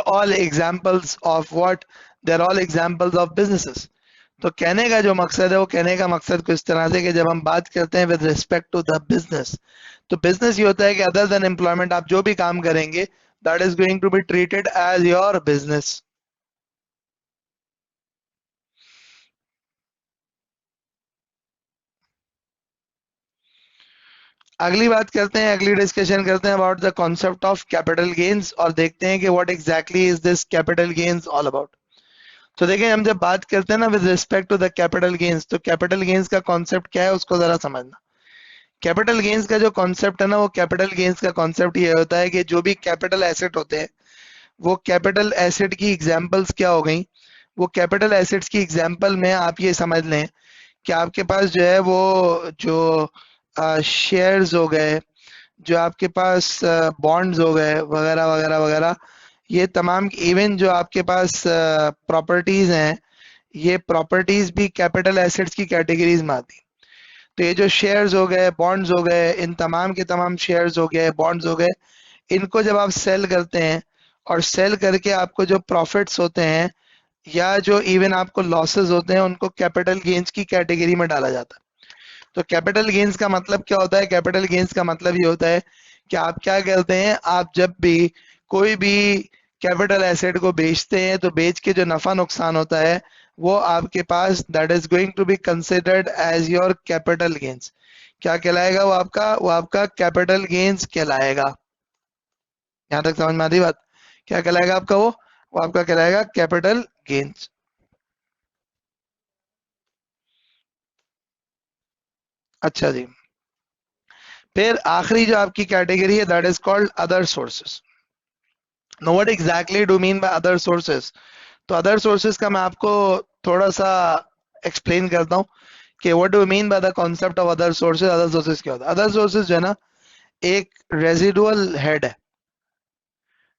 all examples of what, they are all examples of businesses. तो कहने का जो मकसद है वो कहने का मकसद कुछ तरह से कि जब हम बात करते हैं with respect to the business, तो बिजनेस ये होता है कि अदर देन एम्प्लॉयमेंट आप जो भी काम करेंगे that is going to be treated as your business. अगली बात करते हैं, अगली डिस्कशन करते हैं about the concept of capital gains और देखते हैं कि what exactly is this capital gains all about. तो देखें, हम जब बात करते हैं ना with respect to the capital gains, तो कैपिटल गेन्स का कॉन्सेप्ट क्या है उसको जरा समझना। कैपिटल गेन्स का जो कॉन्सेप्ट है ना, वो कैपिटल गेन्स का कॉन्सेप्ट ये होता है कि जो भी कैपिटल एसेट होते हैं, वो कैपिटल एसेट की एग्जांपल्स क्या हो गई, वो कैपिटल एसेट्स की एग्जांपल में आप ये समझ लें कि आपके पास जो है वो जो शेयर्स हो गए, जो आपके पास बॉन्ड्स हो गए, वगैरह वगैरह वगैरह, ये तमाम इवन जो आपके पास प्रॉपर्टीज हैं, ये प्रॉपर्टीज भी कैपिटल एसेट्स की कैटेगरीज में आती। तो ये जो शेयर्स हो गए, बॉन्ड्स हो गए, इन तमाम के तमाम शेयर्स हो गए, बॉन्ड्स हो गए, इनको जब आप सेल करते हैं और सेल करके आपको जो प्रॉफिट्स होते हैं या जो इवन आपको लॉसेस होते हैं उनको कैपिटल गेन्स की कैटेगरी में डाला जाता है। तो कैपिटल गेन्स का मतलब क्या होता है? कैपिटल गेन्स का मतलब ये होता है कि आप क्या करते हैं, आप जब भी कोई भी कैपिटल एसेट को बेचते हैं तो बेच के जो नफा नुकसान होता है वो आपके पास that is going to be considered as your capital gains. क्या कहलाएगा वो आपका कैपिटल गेन्स कहलाएगा। यहां तक समझ में आती बात? क्या कहलाएगा आपका वो आपका कहलाएगा कैपिटल गेन्स। अच्छा जी, फिर आखिरी जो आपकी कैटेगरी है that is called other sources. Know what exactly do mean by other sources? तो अदर सोर्सेस का मैं आपको थोड़ा सा एक्सप्लेन करता हूँ कि what do mean by the concept of other sources. Other sources क्या होता है? अदर सोर्सेस जो है ना, एक रेजिडुअल हेड है।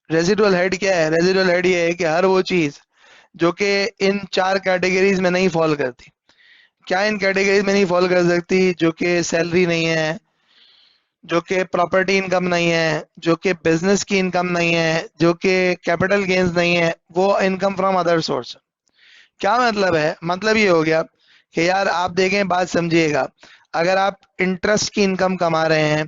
रेजिडुअल हेड क्या है? रेजिडुअल हेड ये है कि हर वो चीज जो कि इन चार कैटेगरीज में नहीं फॉल करती। क्या इन कैटेगरीज में नहीं फॉल कर सकती? जो कि सैलरी नहीं है, जो कि प्रॉपर्टी इनकम नहीं है, जो कि बिजनेस की इनकम नहीं है, जो कि कैपिटल गेन्स नहीं है, वो इनकम फ्रॉम अदर सोर्स। क्या मतलब है? मतलब ये हो गया कि यार आप देखें, बात समझिएगा, अगर आप इंटरेस्ट की इनकम कमा रहे हैं,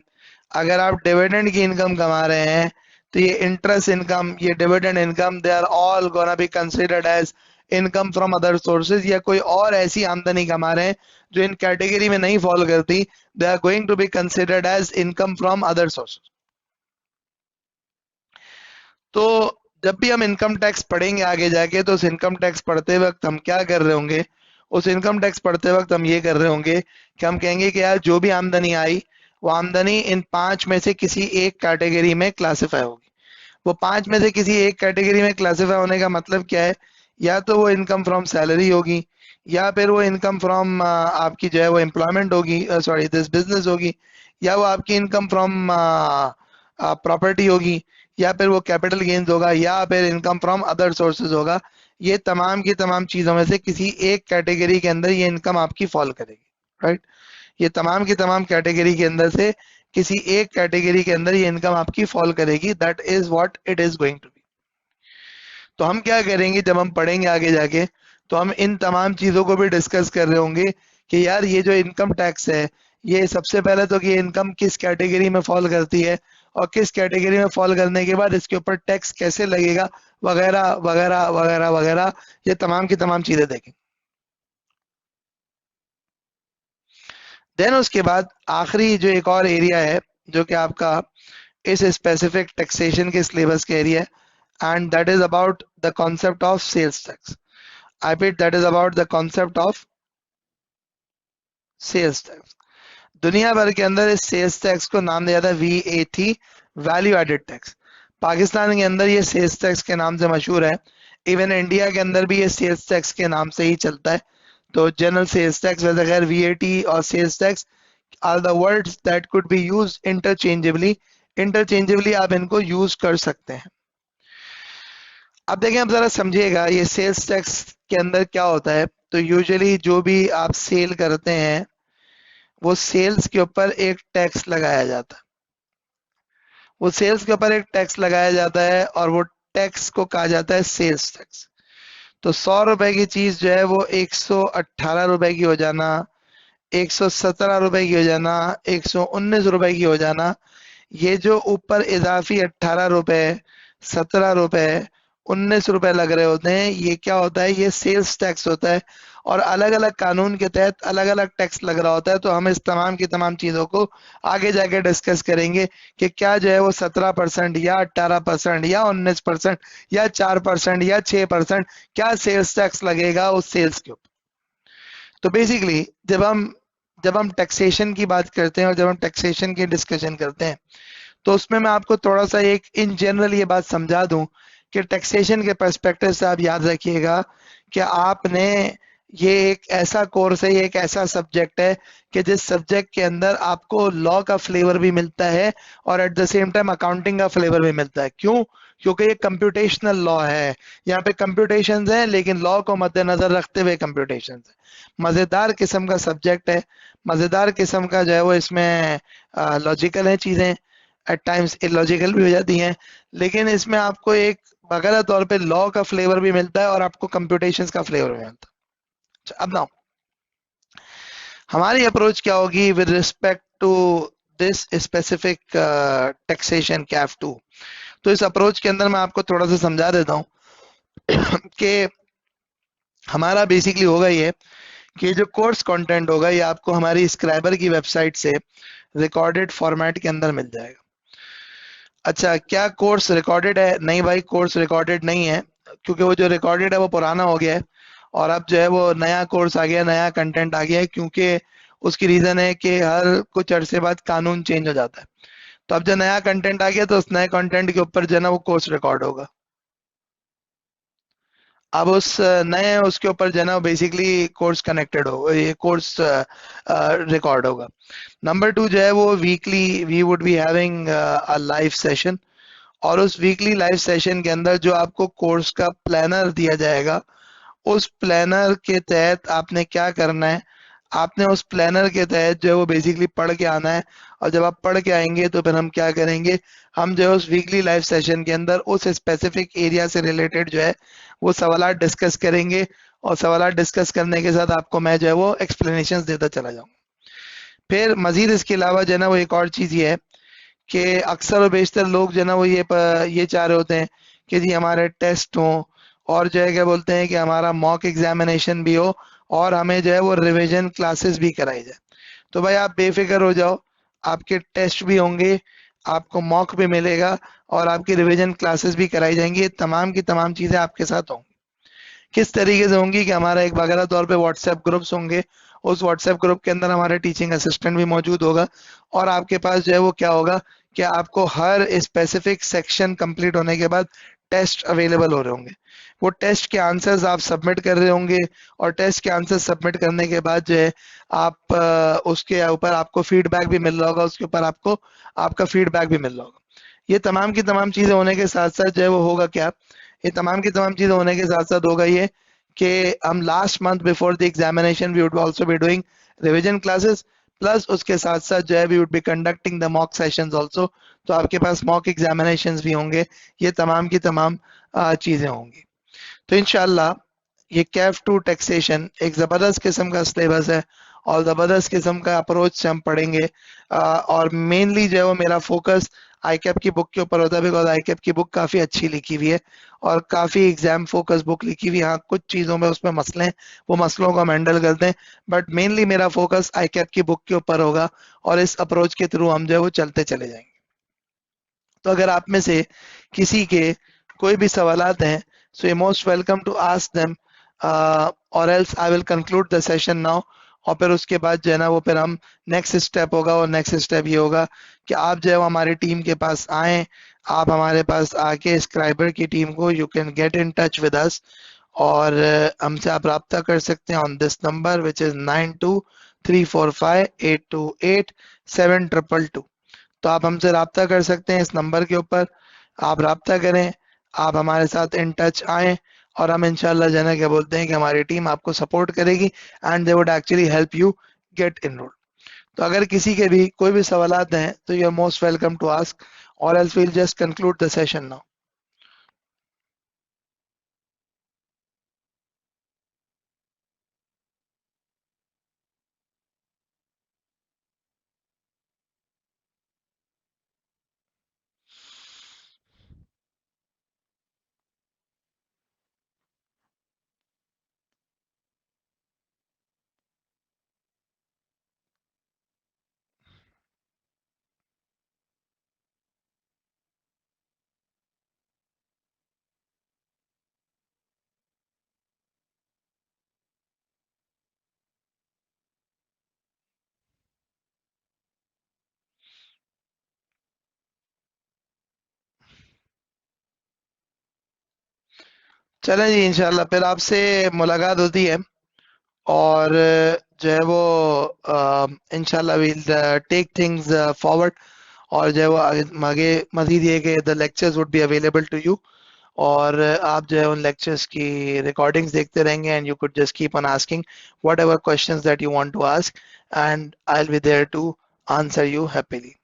अगर आप डिविडेंड की इनकम कमा रहे हैं, तो ये इंटरेस्ट इनकम, ये dividend income, they are all gonna be considered as income from other sources. या कोई और ऐसी आमदनी कमा रहे हैं जो इन कैटेगरी में नहीं फॉल करती, they are going to be considered as income from other sources. तो जब भी हम इनकम टैक्स पढ़ेंगे आगे जाके, तो उस इनकम टैक्स पढ़ते वक्त हम क्या कर रहे होंगे? उस इनकम टैक्स पढ़ते वक्त हम ये कर रहे होंगे कि हम कहेंगे कि यार जो भी आमदनी आई, वो आमदनी इन पांच में से किसी एक कैटेगरी में क्लासिफाई होगी। वो पांच में से किसी एक कैटेगरी में क्लासिफाई होने का मतलब क्या है? या तो वो इनकम फ्रॉम सैलरी होगी, या फिर वो इनकम फ्रॉम आपकी जो है वो एम्प्लॉयमेंट होगी, सॉरी दिस बिजनेस होगी, या वो आपकी इनकम फ्रॉम प्रॉपर्टी होगी, या फिर वो कैपिटल गेन्स होगा, या फिर इनकम फ्रॉम अदर सोर्सेज होगा। ये तमाम की तमाम चीजों में से किसी एक कैटेगरी के अंदर ये इनकम आपकी फॉल करेगी, राइट? ये तमाम की तमाम कैटेगरी के अंदर से किसी एक कैटेगरी के अंदर ये इनकम आपकी फॉल करेगी। That is what it is going to be. तो हम क्या करेंगे जब हम पढ़ेंगे आगे जाके, तो हम इन तमाम चीजों को भी डिस्कस कर रहे होंगे कि यार ये जो इनकम टैक्स है, ये सबसे पहले तो कि ये इनकम किस कैटेगरी में फॉल करती है, और किस कैटेगरी में फॉल करने के बाद इसके ऊपर टैक्स कैसे लगेगा, वगैरह वगैरह वगैरह वगैरह, ये तमाम की तमाम चीजें देखें। देन उसके बाद आखिरी जो एक और एरिया है जो कि आपका इस स्पेसिफिक टैक्सेशन के सिलेबस के एरिया है, and that is about the concept of sales tax. I repeat, that is about the concept of sales tax. दुनिया भर के अंदर इस सेल्स टैक्स को नाम दिया जाता है VAT, value added tax. Pakistan के अंदर ये सेल्स टैक्स के नाम से मशहूर है। इवन इंडिया के अंदर भी ये सेल्स टैक्स के नाम से ही चलता है। तो जनरल सेल्स टैक्स, वैसे खैर VAT और sales tax are the words that could be used interchangeably. Interchangeably आप इनको यूज कर सकते हैं। अब देखें, अब जरा समझिएगा ये सेल्स टैक्स के अंदर क्या होता है। तो यूजुअली जो भी आप सेल करते हैं, वो सेल्स के ऊपर एक टैक्स लगाया जाता है। वो सेल्स के ऊपर एक टैक्स लगाया जाता है और वो टैक्स को कहा जाता है सेल्स टैक्स। तो 100 रुपए की चीज जो है वो 118 रुपए की हो जाना, 117 रुपए की हो जाना, 119 रुपए की हो जाना, ये जो ऊपर इजाफी 18 रुपए, 17 रुपए, 19 रुपए लग रहे होते हैं, ये क्या होता है? ये सेल्स टैक्स होता है। और अलग अलग कानून के तहत अलग अलग टैक्स लग रहा होता है। तो हम इस तमाम की तमाम चीजों को आगे जाके डिस्कस करेंगे कि क्या जो है वो 17% या 18% या 19% या 4% या 6% क्या सेल्स टैक्स लगेगा उस सेल्स के ऊपर। तो बेसिकली जब हम टैक्सेशन की बात करते हैं और जब हम टैक्सेशन की डिस्कशन करते हैं, तो उसमें मैं आपको थोड़ा सा एक इन जनरल ये बात समझा दूं कि टैक्सेशन के पर्सपेक्टिव से आप याद रखिएगा कि आपने ये एक ऐसा कोर्स है, ये एक ऐसा सब्जेक्ट है कि जिस सब्जेक्ट के अंदर आपको लॉ का फ्लेवर भी मिलता है और at the same time accounting का फ्लेवर भी मिलता है। क्यों? क्योंकि ये कंप्यूटेशनल लॉ है। यहाँ पे कंप्यूटेशंस है लेकिन लॉ को मद्देनजर रखते हुए कंप्यूटेशंस है। मजेदार किस्म का सब्जेक्ट है, मजेदार किस्म का जो है वो इसमें लॉजिकल है चीजें, एट टाइम्स इलॉजिकल भी हो जाती हैं, लेकिन इसमें आपको एक बगैर तौर पे लॉ का फ्लेवर भी मिलता है और आपको कंप्यूटेशंस का फ्लेवर भी मिलता है। अच्छा, अब ना हमारी अप्रोच क्या होगी with respect to this specific taxation CAF two. तो इस अप्रोच के अंदर मैं आपको थोड़ा सा समझा देता हूँ कि हमारा बेसिकली होगा ये कि जो कोर्स कंटेंट होगा ये आपको हमारी स्क्राइबर की वेबसाइट से रिकॉर्डेड फॉर्मेट के अंदर मिल जाएगा। अच्छा, क्या कोर्स रिकॉर्डेड है? नहीं भाई, कोर्स रिकॉर्डेड नहीं है, क्योंकि वो जो रिकॉर्डेड है वो पुराना हो गया है और अब जो है वो नया कोर्स आ गया, नया कंटेंट आ गया है, क्योंकि उसकी रीजन है कि हर कुछ अरसे बाद कानून चेंज हो जाता है। तो अब जो नया कंटेंट आ गया तो उस नए कंटेंट के ऊपर जो है ना वो कोर्स रिकॉर्ड होगा। अब उस नए उसके ऊपर जो है ना बेसिकली कोर्स कनेक्टेड हो, ये कोर्स रिकॉर्ड होगा। नंबर टू जो है वो weekly we would be having a live session, और उस वीकली लाइव सेशन के अंदर जो आपको कोर्स का प्लानर दिया जाएगा, उस प्लानर के तहत आपने क्या करना है, आपने उस प्लानर के तहत जो है वो बेसिकली पढ़ के आना है। और जब आप पढ़ के आएंगे तो फिर हम क्या करेंगे, हम जो है उस वीकली लाइव सेशन के अंदर उस स्पेसिफिक एरिया से रिलेटेड जो है वो सवालात डिस्कस करेंगे, और सवालात डिस्कस करने के साथ आपको मैं जो है वो एक्सप्लेनेशन देता चला जाऊँ। फिर मजीद इसके अलावा जो है ना वो एक और चीज़ ये है कि अक्सर और बेशतर लोग जो है ना वो ये चाह रहे होते हैं कि जी हमारे टेस्ट हों, और जो है क्या बोलते हैं कि हमारा मॉक एग्जामिनेशन भी हो, और हमें जो है वो रिवीजन क्लासेस भी कराई जाए। तो भाई आप बेफिक्र हो जाओ, आपके टेस्ट भी होंगे, आपको मॉक भी मिलेगा, और आपकी रिवीजन क्लासेस भी कराई जाएंगी। ये तमाम की तमाम चीज़ें आपके साथ होंगी। किस तरीके से होंगी कि हमारा एक बाकायदा तौर पे व्हाट्सएप ग्रुप्स होंगे, उस व्हाट्सएप ग्रुप के अंदर हमारे टीचिंग असिस्टेंट भी मौजूद होगा, और आपके पास जो है वो क्या होगा कि आपको हर स्पेसिफिक सेक्शन कंप्लीट होने के बाद टेस्ट अवेलेबल हो रहे होंगे। वो टेस्ट के आंसर्स आप सबमिट कर रहे होंगे, और टेस्ट के आंसर्स सबमिट करने के बाद जो है आप उसके ऊपर आपको फीडबैक भी मिल रहा होगा, उसके ऊपर आपको आपका फीडबैक भी मिल रहा होगा। ये तमाम की तमाम चीजें होने के साथ साथ जो है वो होगा क्या, ये तमाम की तमाम चीजें होने के साथ साथ होगा ये कि हम last month before the examination we would also be doing revision classes, plus उसके साथ साथ जो है we would be conducting the mock sessions also. तो आपके पास मॉक एग्जामिनेशंस भी होंगे, ये तमाम की तमाम चीजें होंगी। तो इंशाल्लाह ये कैफ टू टैक्सेशन एक ज़बरदस्त किस्म का सिलेबस है, और ज़बरदस्त किस्म का अप्रोच से हम पढ़ेंगे। और मेनली जो है वो मेरा फोकस आई कैप की बुक के ऊपर होता है, बिकॉज आई कैप की बुक काफ़ी अच्छी लिखी हुई है और काफ़ी एग्जाम फोकस बुक लिखी हुई है। हाँ, कुछ चीज़ों में उसमें मसले हैं, वो मसलों को हम हैंडल करते हैं, बट मेनली मेरा फोकस आई कैप की बुक के ऊपर होगा, और इस अप्रोच के थ्रू हम जो है वो चलते चले जाएंगे। तो अगर आप में से किसी के कोई भी सवालात हैं, so you most welcome to ask them, or else I will conclude the session now. और फिर उसके बाद जो है ना वो फिर हम नेक्स्ट स्टेप होगा, और नेक्स्ट स्टेप ये होगा कि आप जो है वो हमारी टीम के पास आएँ, आप हमारे पास आके स्क्राइबर की टीम को you can get in touch with us, और हमसे आप रब्ता कर सकते हैं on this number which is 923458287222। तो आप हमसे रब्ता कर सकते हैं इस नंबर के ऊपर, आप रब्ता करें, आप हमारे साथ इन टच आएँ, और हम इंशाल्लाह जना क्या बोलते हैं कि हमारी टीम आपको सपोर्ट करेगी, and they would actually help you get enrolled. तो अगर किसी के भी कोई भी सवालात हैं तो you are most welcome to ask, or else we'll just conclude the session now. चलें जी, इंशाल्लाह फिर आपसे मुलाकात होती है, और जो है वो इंशाल्लाह विल टेक थिंग्स फॉरवर्ड। और जो है वो आगे मजीद ये कि the lectures would be available to you, और आप जो है उन लेक्चर्स की रिकॉर्डिंग्स देखते रहेंगे, and you could just keep on asking whatever questions that you want to ask, and I will be there to answer you happily.